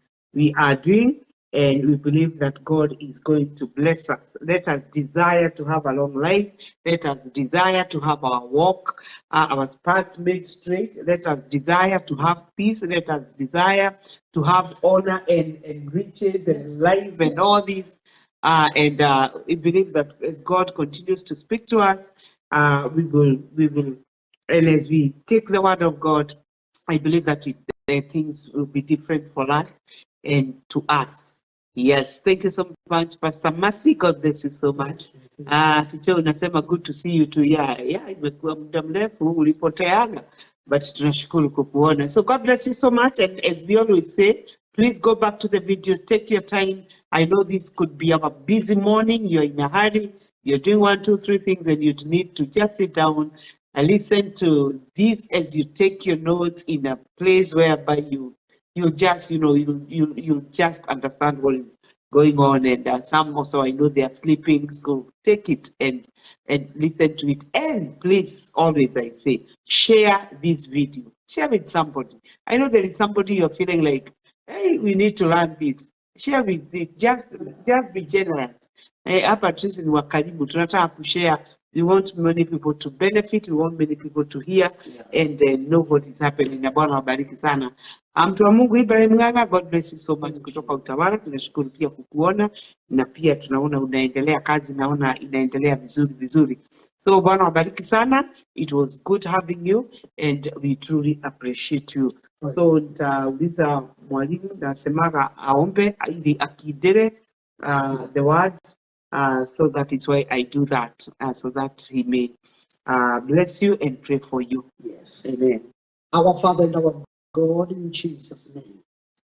are doing, and we believe that God is going to bless us. Let us desire to have a long life. Let us desire to have our walk, our paths made straight. Let us desire to have peace. Let us desire to have honor and riches and life and all these. And we believe that as God continues to speak to us, we will, and as we take the word of God, I believe that things will be different for us and to us. Yes, thank you so much, Pastor Mercy. God bless you so much. Teacher, unasema good to see you too. Yeah, imekuwa muda mrefu ulipoteana, but tunashukuru kukuona. So God bless you so much, and as we always say, please go back to the video, take your time. I know this could be a busy morning, you're in a hurry, you're doing 1, 2, 3 things, and you'd need to just sit down and listen to this as you take your notes in a place whereby you just, you just understand what is going on. And some also, I know they are sleeping, so take it and listen to it. And please, always I say, share this video. Share with somebody. I know there is somebody you're feeling like, hey, we need to learn this. Share with it. Just be generous. Hapa sisi ni wakaribu, tunataka kushare. We want many people to benefit. We want many people to hear and know what is happening. Na Bwana wabariki sana. Mtu wa Mungu Ibrahim Munene, God bless you so much kutoka Utawala. Tunashukuru pia kukuona na pia tunaona unaendelea kazi, naona inaendelea vizuri. So Bwana wabariki sana. It was good having you and we truly appreciate you. So nitauliza mwalimu nasemaga aombe ili akidere the word. So that is why I do that, so that he may bless you and pray for you. Yes. Amen. Our Father and our God, in Jesus' name,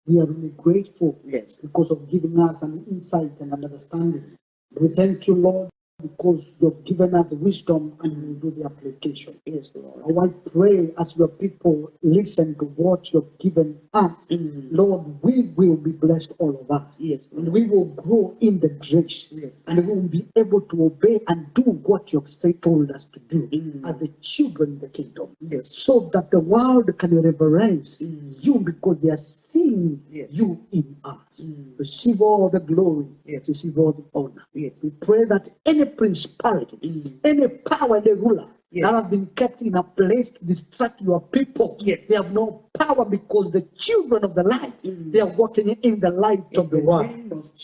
we are really grateful because of giving us an insight and an understanding. We thank you, Lord, because you have given us wisdom and we will do the application. Yes, Lord. I pray as your people listen to what you have given us, Lord, we will be blessed, all of us. Yes, Lord. And we will grow in the grace. Yes. And we will be able to obey and do what you have told us to do as the children of the kingdom. Yes. So that the world can reverence you because they are seeing you in us. Receive all the glory. Yes. Receive all the honor. Yes. We pray that any principality, any power, any ruler that has been kept in a place to distract your people, they have no power because the children of the light, they are walking in the light of the world.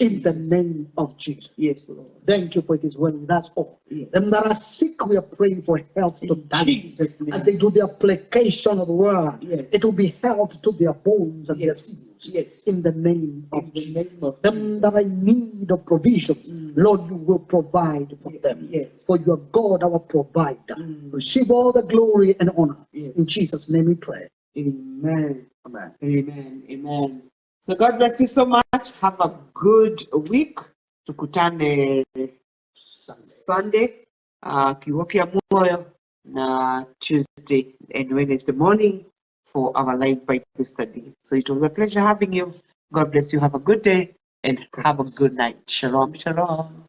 In the name of Jesus. Yes, Lord. Thank you for it is well with us all. Them that are sick, we are praying for health to Jesus. As they do the application of the word, it will be health to their bones and their sinews. Yes. In the name of Jesus. Them that are in need of provisions, Lord, you will provide for them. Yes. For you are God, our provider. Receive all the glory and honor. In Jesus' name we pray. Amen. Amen. Amen. Amen. So God bless you so much. Have a good week. Tukutane Sunday, Kiwoki ya Moyo, na Tuesday and Wednesday morning for our live Bible study. So it was a pleasure having you. God bless you. Have a good day and have a good night. Shalom, shalom.